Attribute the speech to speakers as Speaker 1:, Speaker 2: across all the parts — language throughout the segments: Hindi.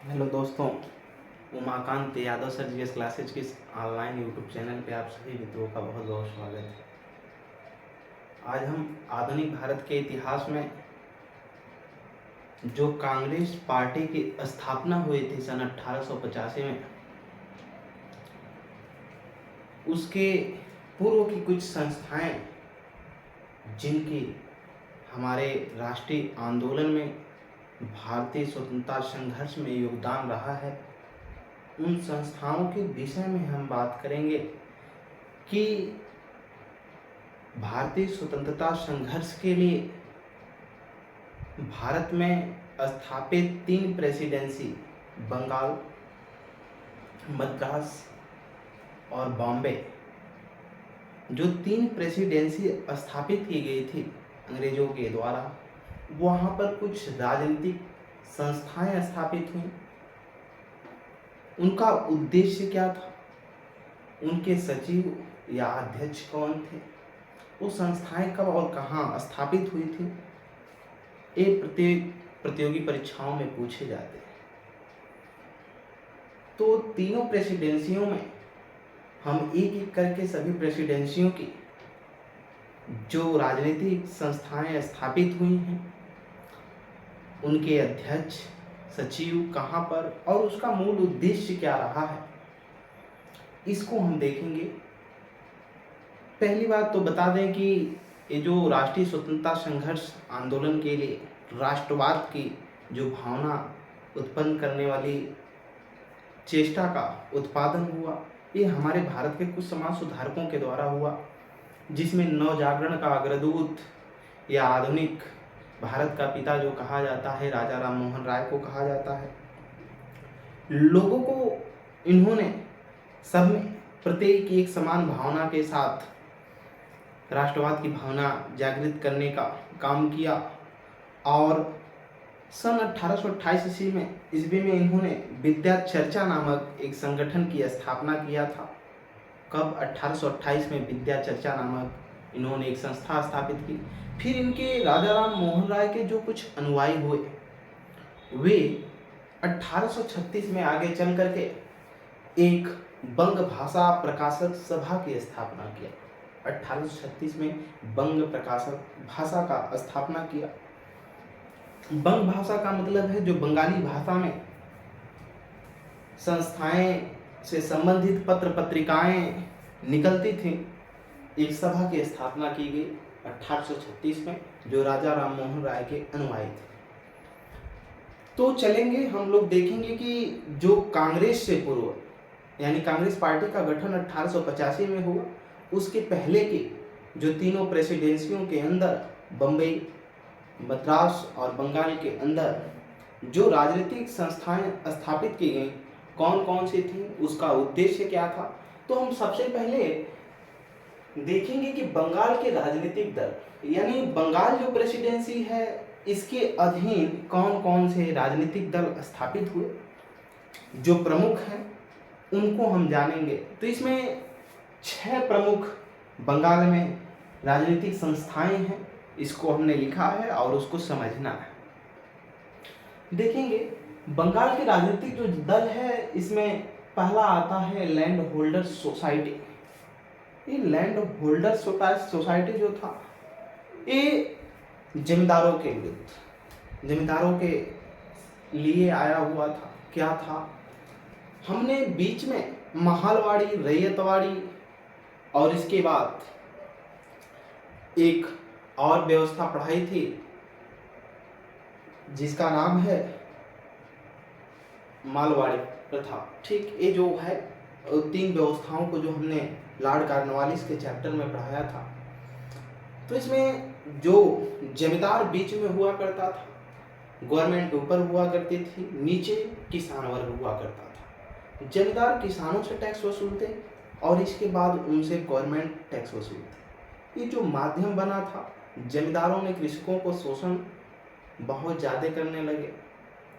Speaker 1: हेलो दोस्तों, Umakant Yadav sir GS classes के ऑनलाइन यूट्यूब चैनल पे आप सभी मित्रों का बहुत बहुत स्वागत है। आज हम आधुनिक भारत के इतिहास में जो कांग्रेस पार्टी की स्थापना हुई थी सन 1885 में, उसके पूर्व की कुछ संस्थाएं जिनकी हमारे राष्ट्रीय आंदोलन में, भारतीय स्वतंत्रता संघर्ष में योगदान रहा है, उन संस्थाओं के विषय में हम बात करेंगे कि भारतीय स्वतंत्रता संघर्ष के लिए भारत में स्थापित 3 प्रेसिडेंसी, बंगाल, मद्रास और बॉम्बे, जो 3 प्रेसिडेंसी स्थापित की गई थी अंग्रेजों के द्वारा, वहाँ पर कुछ राजनीतिक संस्थाएं स्थापित हुई। उनका उद्देश्य क्या था, उनके सचिव या अध्यक्ष कौन थे, वो संस्थाएं कब और कहाँ स्थापित हुई थी, ये प्रतियोगी परीक्षाओं में पूछे जाते हैं। तो तीनों प्रेसिडेंसियों में हम एक एक करके सभी प्रेसिडेंसियों की जो राजनीतिक संस्थाएं स्थापित हुई हैं, उनके अध्यक्ष, सचिव कहाँ पर और उसका मूल उद्देश्य क्या रहा है, इसको हम देखेंगे। पहली बात तो बता दें कि ये जो राष्ट्रीय स्वतंत्रता संघर्ष आंदोलन के लिए राष्ट्रवाद की जो भावना उत्पन्न करने वाली चेष्टा का उत्पादन हुआ, ये हमारे भारत के कुछ समाज सुधारकों के द्वारा हुआ, जिसमें नवजागरण का अग्रदूत या आधुनिक भारत का पिता जो कहा जाता है, राजा राम मोहन राय को कहा जाता है। लोगों को इन्होंने सब में प्रत्येक एक समान भावना के साथ राष्ट्रवाद की भावना जागृत करने का काम किया और सन 1828 ईस्वी में इन्होंने विद्या चर्चा नामक एक संगठन की स्थापना किया था। कब? 1828 में विद्या चर्चा नामक इन्होंने एक संस्था स्थापित की। फिर इनके राजा राम मोहन राय के जो कुछ अनुयायी हुए, वे 1836 में आगे चल करके एक बंग भाषा प्रकाशक सभा की स्थापना किया। 1836 में बंग प्रकाशक भाषा का स्थापना किया। बंग भाषा का मतलब है जो बंगाली भाषा में संस्थाएं से संबंधित पत्र पत्रिकाएं निकलती थी। एक सभा की स्थापना की गई 1836 में, जो राजा राम मोहन राय के अनुयायी थे। तो चलेंगे, हम लोग देखेंगे कि जो कांग्रेस से पूर्व, यानी कांग्रेस पार्टी का गठन 1885 में हुआ, उसके पहले के जो तीनों प्रेसिडेंसियों के अंदर बम्बई, मद्रास और बंगाल के अंदर जो राजनीतिक संस्थाएं स्थापित की गई, कौन कौन सी थी, उसका उद्देश्य क्या था। तो हम सबसे पहले देखेंगे कि बंगाल के राजनीतिक दल, यानी बंगाल जो प्रेसिडेंसी है, इसके अधीन कौन कौन से राजनीतिक दल स्थापित हुए, जो प्रमुख हैं उनको हम जानेंगे। तो इसमें 6 प्रमुख बंगाल में राजनीतिक संस्थाएं हैं, इसको हमने लिखा है और उसको समझना है। देखेंगे बंगाल के राजनीतिक जो दल है, इसमें पहला आता है लैंड होल्डर सोसाइटी। ये लैंड होल्डर सोसाइटी जो था, ये जमींदारों के विरुद्ध, जमींदारों के लिए आया हुआ था। क्या था, हमने बीच में महालवाड़ी, रैयतवाड़ी और इसके बाद एक और व्यवस्था पढ़ाई थी जिसका नाम है मालवाड़ी प्रथा। ठीक, ये जो है 3 व्यवस्थाओं को जो हमने लॉर्ड कॉर्नवालिस के चैप्टर में पढ़ाया था। तो इसमें जो जमींदार बीच में हुआ करता था, गवर्नमेंट ऊपर हुआ करती थी, नीचे किसान वर्ग हुआ करता था। जमींदार किसानों से टैक्स वसूलते और इसके बाद उनसे गवर्नमेंट टैक्स वसूलती। ये जो माध्यम बना था, जमींदारों ने कृषकों को शोषण बहुत ज़्यादा करने लगे,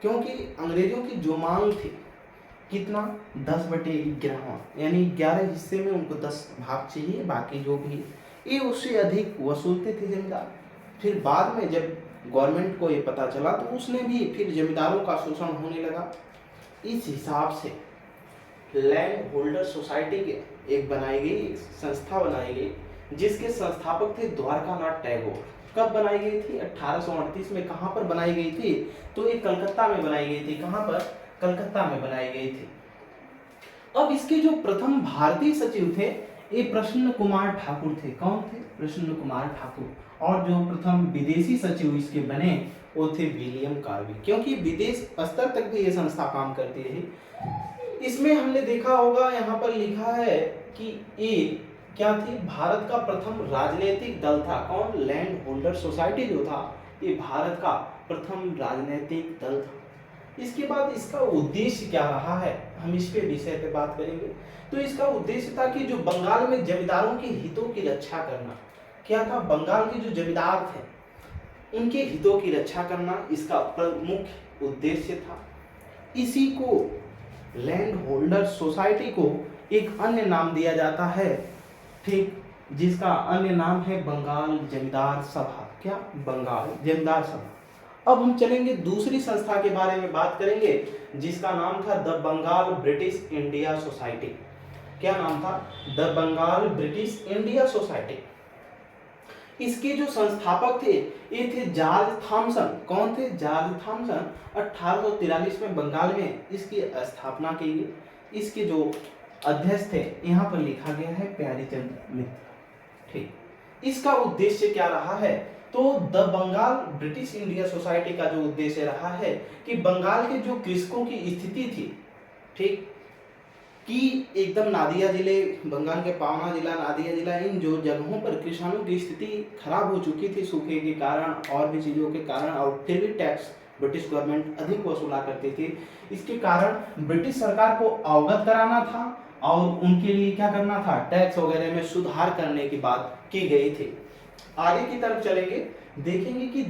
Speaker 1: क्योंकि अंग्रेजों की जो मांग थी, कितना, 10/11, यानी 11 हिस्से में उनको 10 भाग चाहिए, बाकी जो भी ये उससे अधिक वसूलते थे जमींदार। फिर बाद में जब गवर्नमेंट को ये पता चला तो उसने भी फिर जमींदारों का शोषण होने लगा। इस हिसाब से लैंड होल्डर सोसाइटी के एक संस्था बनाई गई जिसके संस्थापक थे द्वारकानाथ टैगोर। कब बनाई गई थी? 1838 में। कहाँ पर बनाई गई थी? तो ये कलकत्ता में बनाई गई थी। कहाँ पर? कलकत्ता में बनाई गई थी। अब इसके जो प्रथम भारतीय सचिव थे ये प्रसन्न कुमार ठाकुर थे। कौन थे? प्रसन्न कुमार ठाकुर। और जो प्रथम विदेशी सचिव इसके बने वो थे विलियम कार्बी, क्योंकि विदेश स्तर तक भी ये संस्था काम करती रही। इसमें हमने देखा होगा, यहाँ पर लिखा है कि ये क्या थी? भारत का प्रथम राजनीतिक दल था। कौन? लैंड होल्डर सोसाइटी जो था ये भारत का प्रथम राजनीतिक दल था। इसके बाद इसका उद्देश्य क्या रहा है, हम इसके विषय पे बात करेंगे। तो इसका उद्देश्य था कि जो बंगाल में जमींदारों के हितों की रक्षा करना। क्या था? बंगाल के जो जमींदार थे उनके हितों की रक्षा करना इसका प्रमुख उद्देश्य था। इसी को लैंड होल्डर सोसाइटी को एक अन्य नाम दिया जाता है, ठीक, जिसका अन्य नाम है बंगाल जमींदार सभा। क्या? बंगाल जमींदार सभा। अब हम चलेंगे दूसरी संस्था के बारे में बात करेंगे जिसका नाम था the Bengal British India society. क्या नाम था? The Bengal British India society. इसके जो संस्थापक थे ये थे जॉर्ज थॉमसन। कौन थे? George Thompson. 1843 में बंगाल में इसकी स्थापना की गई। इसके जो अध्यक्ष थे यहाँ पर लिखा गया है प्यारीचंद मित्र। ठीक, इसका उद्देश्य क्या रहा है? तो the Bengal British India society का जो उद्देश्य रहा है कि बंगाल के जो कृषकों की स्थिति थी, ठीक, कि एकदम नादिया जिले, बंगाल के पावना जिला, नादिया जिला, इन जो जगहों पर किसानों की स्थिति खराब हो चुकी थी सूखे के कारण और भी चीज़ों के कारण, और फिर भी टैक्स ब्रिटिश गवर्नमेंट अधिक वसूला करती थी। इसके कारण ब्रिटिश सरकार को अवगत कराना था और उनके लिए क्या करना था? टैक्स वगैरह में सुधार करने की बात की गई थी। आगे की तरफ चलेंगे, देखेंगे कि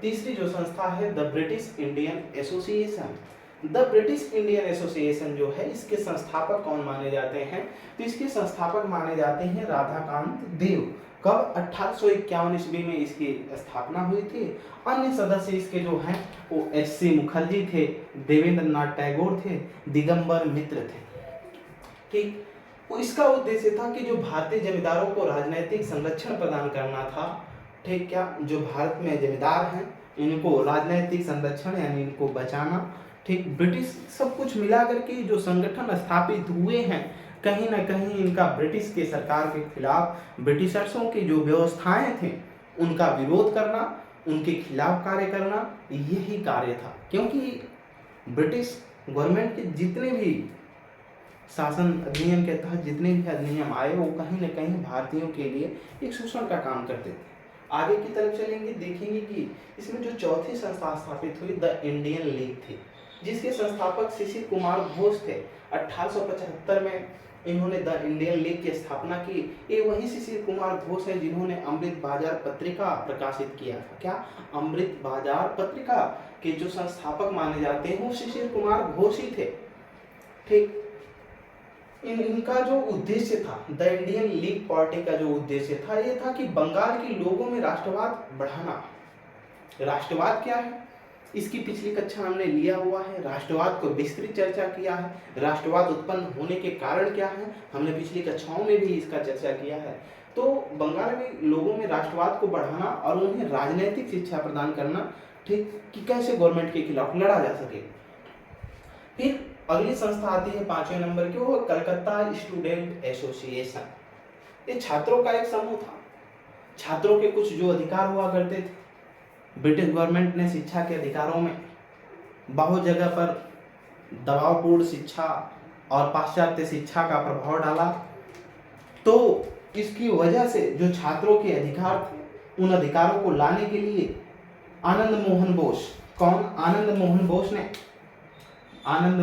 Speaker 1: तीसरी जो संस्था है the British Indian association. The British Indian association जो है इसके संस्थापक कौन माने जाते हैं? तो इसके संस्थापक माने जाते हैं राधाकांत देव। कब? 1851 ईस्वी में इसकी स्थापना हुई थी। अन्य सदस्य इसके जो हैं वो एच.सी. मुखर्जी थे, देवेंद्र नाथ टैगोर थे, दिगंबर मित्र थे। ठीक, तो इसका उद्देश्य था कि जो भारतीय जमींदारों को राजनीतिक संरक्षण प्रदान करना था। ठीक, क्या जो भारत में जमींदार हैं इनको राजनीतिक संरक्षण यानी इनको बचाना। ठीक, ब्रिटिश सब कुछ मिला करके जो संगठन स्थापित हुए हैं कहीं ना कहीं इनका ब्रिटिश के सरकार के खिलाफ, ब्रिटिशर्सों की जो व्यवस्थाएं थे उनका विरोध करना, उनके खिलाफ कार्य करना, यही कार्य था। क्योंकि ब्रिटिश गवर्नमेंट के जितने भी शासन अधिनियम के तहत जितने भी अधिनियम आए वो कहीं न कहीं भारतीयों के लिए एक शोषण का काम करते थे। आगे की तरफ चलेंगे, देखेंगे कि इसमें जो चौथी संस्था स्थापित हुई द इंडियन लीग थी, जिसके संस्थापक शिशिर कुमार घोष थे। 1875 में इन्होंने द इंडियन लीग की स्थापना की। ये वही शिशिर कुमार घोष है जिन्होंने अमृत बाजार पत्रिका प्रकाशित किया था। क्या? अमृत बाजार पत्रिका के जो संस्थापक माने जाते हैं वो शिशिर कुमार घोष ही थे। ठीक, इनका जो उद्देश्य था, द इंडियन लीग पार्टी का जो उद्देश्य था ये था कि बंगाल के लोगों में राष्ट्रवाद बढ़ाना। राष्ट्रवाद क्या है इसकी पिछली कक्षा हमने लिया हुआ है, राष्ट्रवाद को विस्तृत चर्चा किया है। राष्ट्रवाद उत्पन्न होने के कारण क्या है हमने पिछली कक्षाओं में भी इसका चर्चा किया है। तो बंगाल में लोगों में राष्ट्रवाद को बढ़ाना और उन्हें राजनीतिक शिक्षा प्रदान करना, ठीक, कि कैसे गवर्नमेंट के खिलाफ लड़ा जा सके। फिर अगली संस्था आती है 5वें नंबर की, वो कलकत्ता स्टूडेंट एसोसिएशन। ये छात्रों का एक समूह था। छात्रों के कुछ जो अधिकार हुआ करते थे, ब्रिटिश गवर्नमेंट ने शिक्षा के अधिकारों में बहुत जगह पर दबावपूर्ण शिक्षा और पाश्चात्य शिक्षा का प्रभाव डाला। तो इसकी वजह से जो छात्रों के अधिकार थे उन अधिकारों को लाने के लिए आनंद मोहन बोस, कौन? आनंद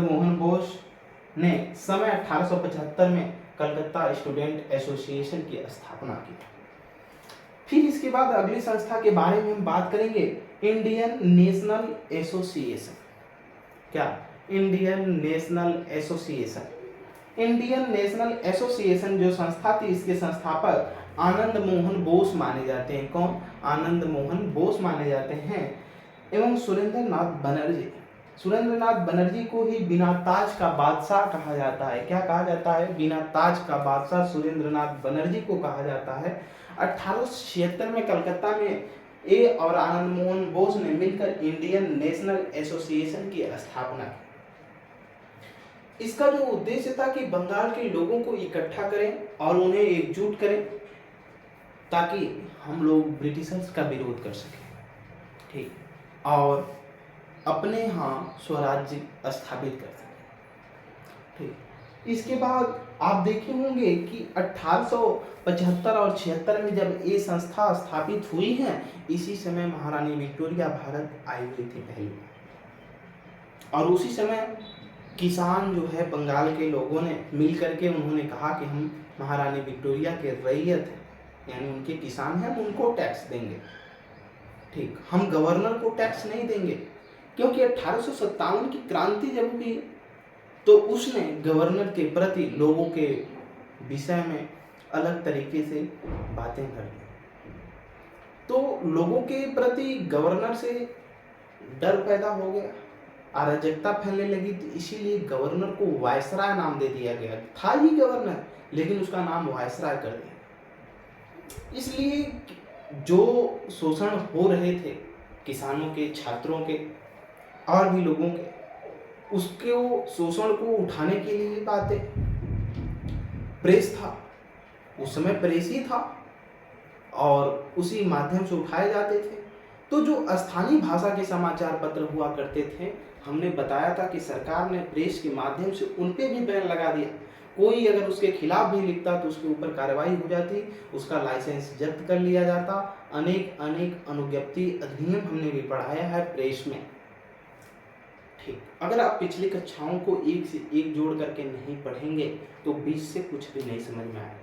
Speaker 1: मोहन बोस ने समय 1875 में कलकत्ता स्टूडेंट एसोसिएशन की स्थापना की। फिर इसके बाद अगली संस्था के बारे में हम बात करेंगे, इंडियन नेशनल एसोसिएशन। क्या? Indian national association. Indian national association जो संस्था थी इसके संस्थापक आनंद मोहन बोस माने जाते हैं। कौन? आनंद मोहन बोस माने जाते हैं। एवं सुरेंद्र नाथ बनर्जी। सुरेंद्रनाथ बनर्जी को ही बिना ताज का बादशाह कहा जाता है। क्या कहा जाता है? बिना ताज का बादशाह सुरेंद्रनाथ बनर्जी को कहा जाता है। 1876 में कलकत्ता में ए और आनंद मोहन बोस ने मिलकर इंडियन नेशनल एसोसिएशन की स्थापना की। इसका जो उद्देश्य था कि बंगाल के लोगों को इकट्ठा करें और उन्हें एकजुट करें ताकि हम लोग ब्रिटिशर्स का विरोध कर सकें, ठीक, और अपने यहाँ स्वराज्य स्थापित कर सकें, ठीक। इसके बाद आप देखे होंगे कि 1875 और 76 में जब ये संस्था स्थापित हुई है, इसी समय महारानी विक्टोरिया भारत आई हुई थी पहली बार। और उसी समय किसान जो है बंगाल के लोगों ने मिल करके उन्होंने कहा कि हम महारानी विक्टोरिया के रैयत हैं, यानी उनके किसान हैं, हम उनको टैक्स देंगे, ठीक, हम गवर्नर को टैक्स नहीं देंगे। क्योंकि 1857 की क्रांति जब हुई तो उसने गवर्नर के प्रति लोगों के विषय में अलग तरीके से बातें कर दी, तो लोगों के प्रति गवर्नर से डर पैदा हो गया, अराजकता फैलने लगी। तो इसीलिए गवर्नर को वायसराय नाम दे दिया गया। था ही गवर्नर, लेकिन उसका नाम वायसराय कर दिया। इसलिए जो शोषण हो रहे थे किसानों के, छात्रों के और भी लोगों के, उसके शोषण को उठाने के लिए बातें प्रेस था, उस समय प्रेस ही था और उसी माध्यम से उठाए जाते थे। तो जो स्थानीय भाषा के समाचार पत्र हुआ करते थे, हमने बताया था कि सरकार ने प्रेस के माध्यम से उन पे भी बैन लगा दिया। कोई अगर उसके खिलाफ भी लिखता तो उसके ऊपर कार्रवाई हो जाती, उसका लाइसेंस जब्त कर लिया जाता। अनेक अनुज्ञप्ति अधिनियम हमने भी पढ़ाया है प्रेस में, ठीक। अगर आप पिछली कक्षाओं को एक से एक जोड़ करके नहीं पढ़ेंगे तो बीच से कुछ भी नहीं समझ में आएगा।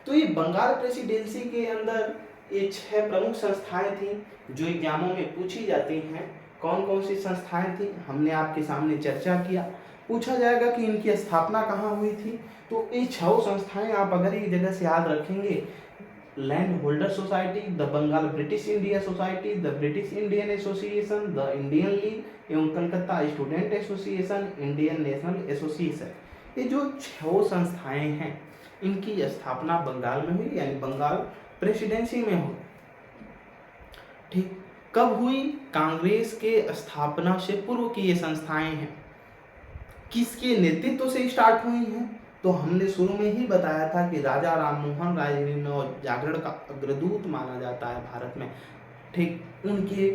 Speaker 1: तो ये बंगाल प्रेसिडेंसी के अंदर ये 6 प्रमुख संस्थाएं थी जो एग्जामों में पूछी जाती हैं। कौन कौन सी संस्थाएं थी हमने आपके सामने चर्चा किया। पूछा जाएगा कि इनकी स्थापना कहाँ हुई थी, तो ये 6 संस्थाएं आप अगर एक जगह से याद रखेंगे, land holder society, the Bengal British India society, the British Indian association, the Indian league एवं Calcutta student association, Indian national association, ये जो 6 संस्थाएं हैं इनकी स्थापना बंगाल में हुई, यानी बंगाल प्रेसिडेंसी में हुई, ठीक। कब हुई? कांग्रेस के स्थापना से पूर्व की ये संस्थाएं हैं। किसके नेतृत्व से स्टार्ट हुई हैं? तो हमने शुरू में ही बताया था कि राजा राममोहन राय नव जागरण का अग्रदूत माना जाता है भारत में, ठीक। उनके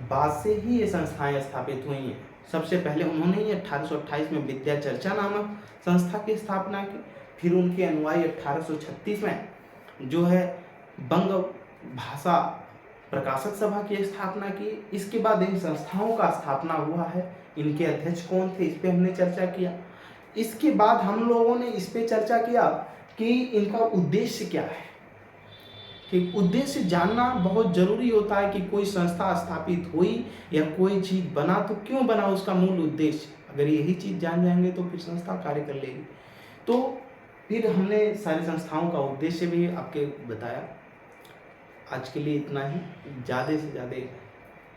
Speaker 1: बाद से ही ये संस्थाएं स्थापित हुई हैं। सबसे पहले उन्होंने ही 1828 में विद्या चर्चा नामक संस्था की स्थापना की। फिर उनके अनुयायी 1836 में जो है बंग भाषा प्रकाशक सभा की स्थापना की। इसके बाद इन संस्थाओं का स्थापना हुआ है। इनके अध्यक्ष कौन थे, इस पे हमने चर्चा किया। इसके बाद हम लोगों ने इस पे चर्चा किया कि इनका उद्देश्य क्या है, ठीक। उद्देश्य जानना बहुत जरूरी होता है कि कोई संस्था स्थापित हुई या कोई चीज बना तो क्यों बना, उसका मूल उद्देश्य। अगर यही चीज जान जाएंगे तो फिर संस्था कार्य कर लेगी। तो फिर हमने सारी संस्थाओं का उद्देश्य भी आपके बताया। आज के लिए इतना ही। ज़्यादा से ज़्यादा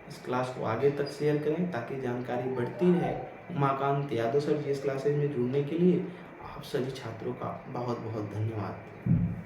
Speaker 1: इस क्लास को आगे तक शेयर करें ताकि जानकारी बढ़ती रहे। उमाकांत यादव सर जी इस क्लासेज में जुड़ने के लिए आप सभी छात्रों का बहुत बहुत धन्यवाद।